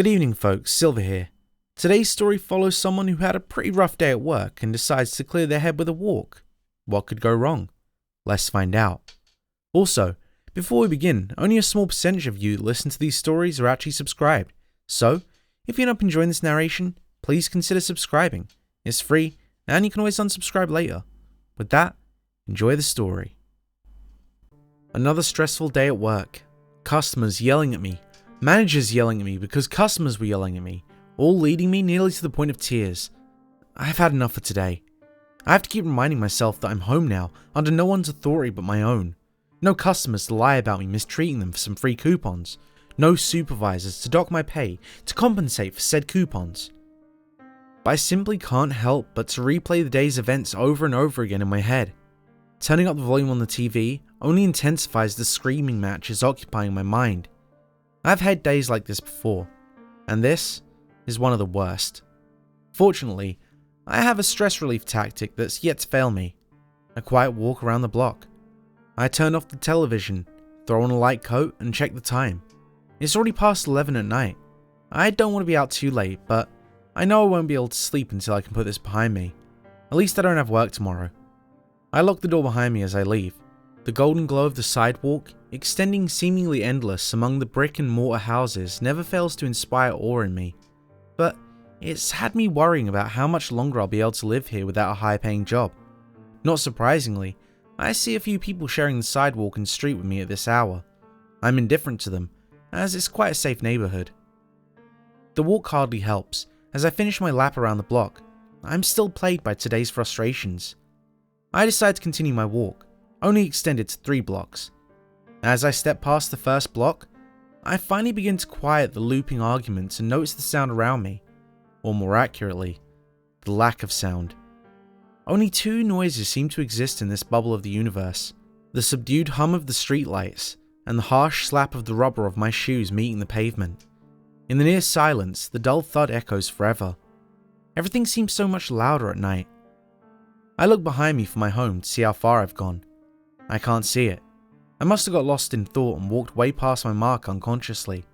Good evening folks, Silver here. Today's story follows someone who had a pretty rough day at work and decides to clear their head with a walk. What could go wrong? Let's find out. Also, before we begin, only a small percentage of you that listen to these stories are actually subscribed. So, if you're not enjoying this narration, please consider subscribing. It's free, and you can always unsubscribe later. With that, enjoy the story. Another stressful day at work. Customers yelling at me. Managers yelling at me because customers were yelling at me, all leading me nearly to the point of tears. I've had enough for today. I have to keep reminding myself that I'm home now, under no one's authority but my own. No customers to lie about me mistreating them for some free coupons. No supervisors to dock my pay to compensate for said coupons. But I simply can't help but to replay the day's events over and over again in my head. Turning up the volume on the TV only intensifies the screaming matches occupying my mind. I've had days like this before, and this is one of the worst. Fortunately, I have a stress relief tactic that's yet to fail me. A quiet walk around the block. I turn off the television, throw on a light coat and check the time. It's already past 11 at night. I don't want to be out too late, but I know I won't be able to sleep until I can put this behind me. At least I don't have work tomorrow. I lock the door behind me as I leave. The golden glow of the sidewalk, extending seemingly endless among the brick and mortar houses, never fails to inspire awe in me. But it's had me worrying about how much longer I'll be able to live here without a high-paying job. Not surprisingly, I see a few people sharing the sidewalk and street with me at this hour. I'm indifferent to them, as it's quite a safe neighborhood. The walk hardly helps. As I finish my lap around the block, I'm still plagued by today's frustrations. I decide to continue my walk, only extended to 3 blocks. As I step past the first block, I finally begin to quiet the looping arguments and notice the sound around me, or more accurately, the lack of sound. Only 2 noises seem to exist in this bubble of the universe: the subdued hum of the streetlights and the harsh slap of the rubber of my shoes meeting the pavement. In the near silence, the dull thud echoes forever. Everything seems so much louder at night. I look behind me for my home to see how far I've gone. I can't see it. I must have got lost in thought and walked way past my mark unconsciously.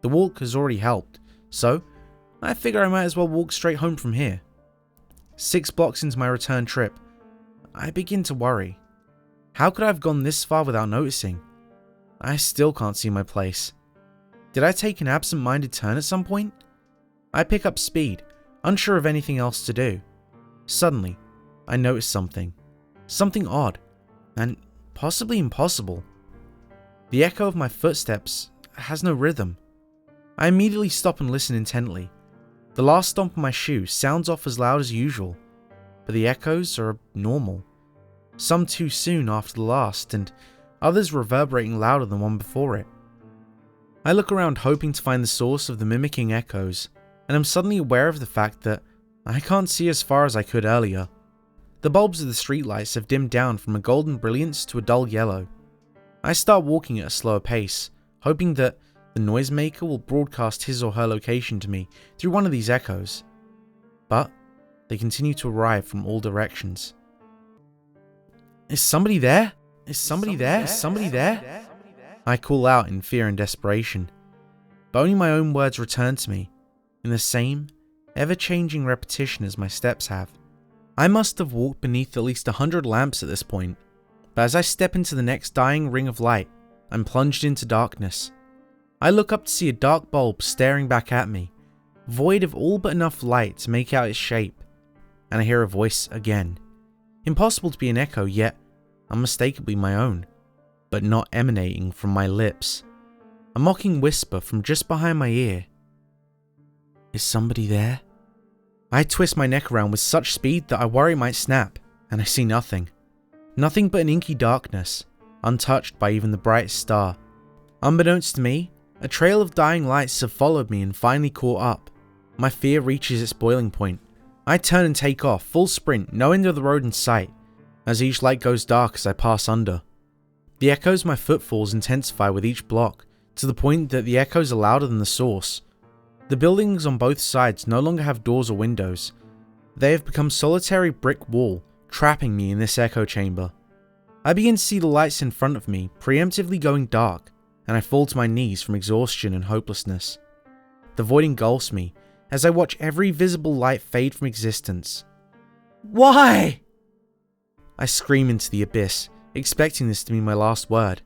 The walk has already helped, so I figure I might as well walk straight home from here. 6 blocks into my return trip, I begin to worry. How could I have gone this far without noticing? I still can't see my place. Did I take an absent-minded turn at some point? I pick up speed, unsure of anything else to do. Suddenly, I notice something. Something odd, and possibly impossible. The echo of my footsteps has no rhythm. I immediately stop and listen intently. The last stomp of my shoe sounds off as loud as usual, but the echoes are normal. Some too soon after the last, and others reverberating louder than one before it. I look around hoping to find the source of the mimicking echoes, and am suddenly aware of the fact that I can't see as far as I could earlier. The bulbs of the streetlights have dimmed down from a golden brilliance to a dull yellow. I start walking at a slower pace, hoping that the noisemaker will broadcast his or her location to me through one of these echoes. But they continue to arrive from all directions. Is somebody there? Is somebody there? Is somebody there? I call out in fear and desperation, but only my own words return to me, in the same, ever-changing repetition as my steps have. I must have walked beneath at least 100 lamps at this point, but as I step into the next dying ring of light, I'm plunged into darkness. I look up to see a dark bulb staring back at me, void of all but enough light to make out its shape, and I hear a voice again. Impossible to be an echo, yet unmistakably my own, but not emanating from my lips. A mocking whisper from just behind my ear. Is somebody there? I twist my neck around with such speed that I worry it might snap, and I see nothing. Nothing but an inky darkness, untouched by even the brightest star. Unbeknownst to me, a trail of dying lights have followed me and finally caught up. My fear reaches its boiling point. I turn and take off, full sprint, no end of the road in sight, as each light goes dark as I pass under. The echoes of my footfalls intensify with each block, to the point that the echoes are louder than the source. The buildings on both sides no longer have doors or windows. They have become solitary brick wall, trapping me in this echo chamber. I begin to see the lights in front of me preemptively going dark, and I fall to my knees from exhaustion and hopelessness. The void engulfs me as I watch every visible light fade from existence. Why? I scream into the abyss, expecting this to be my last word.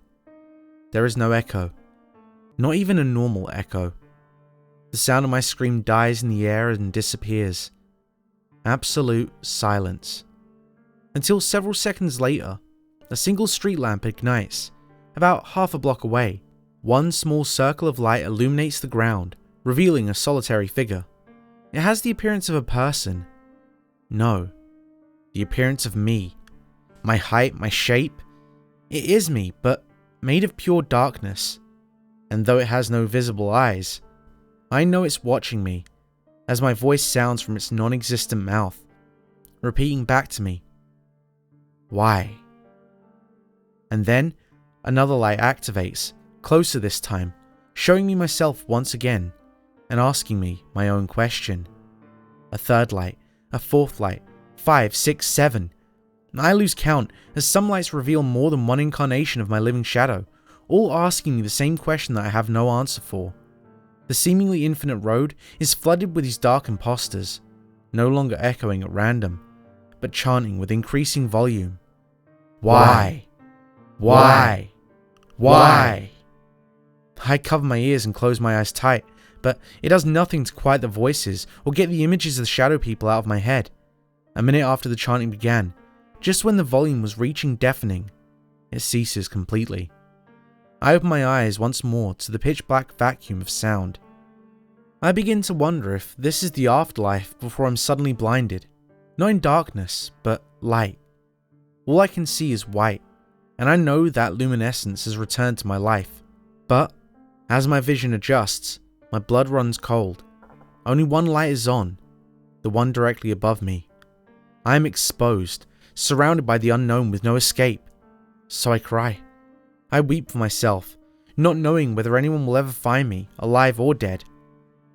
There is no echo. Not even a normal echo. The sound of my scream dies in the air and disappears. Absolute silence. Until several seconds later, a single street lamp ignites, about half a block away. One small circle of light illuminates the ground, revealing a solitary figure. It has the appearance of a person. No, the appearance of me. My height, my shape. It is me, but made of pure darkness. And though it has no visible eyes, I know it's watching me, as my voice sounds from its non-existent mouth, repeating back to me, "Why?" And then, another light activates, closer this time, showing me myself once again, and asking me my own question. A third light, a fourth light, 5, 6, 7. I lose count, as some lights reveal more than one incarnation of my living shadow, all asking me the same question that I have no answer for. The seemingly infinite road is flooded with these dark imposters, no longer echoing at random, but chanting with increasing volume. Why? Why? Why? I cover my ears and close my eyes tight, but it does nothing to quiet the voices or get the images of the shadow people out of my head. A minute after the chanting began, just when the volume was reaching deafening, it ceases completely. I open my eyes once more to the pitch black vacuum of sound. I begin to wonder if this is the afterlife before I'm suddenly blinded, not in darkness, but light. All I can see is white, and I know that luminescence has returned to my life. But, as my vision adjusts, my blood runs cold. Only one light is on, the one directly above me. I am exposed, surrounded by the unknown with no escape. So I cry. I weep for myself, not knowing whether anyone will ever find me, alive or dead.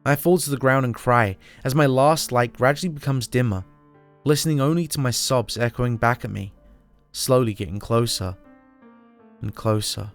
I fall to the ground and cry as my last light gradually becomes dimmer, listening only to my sobs echoing back at me, slowly getting closer and closer.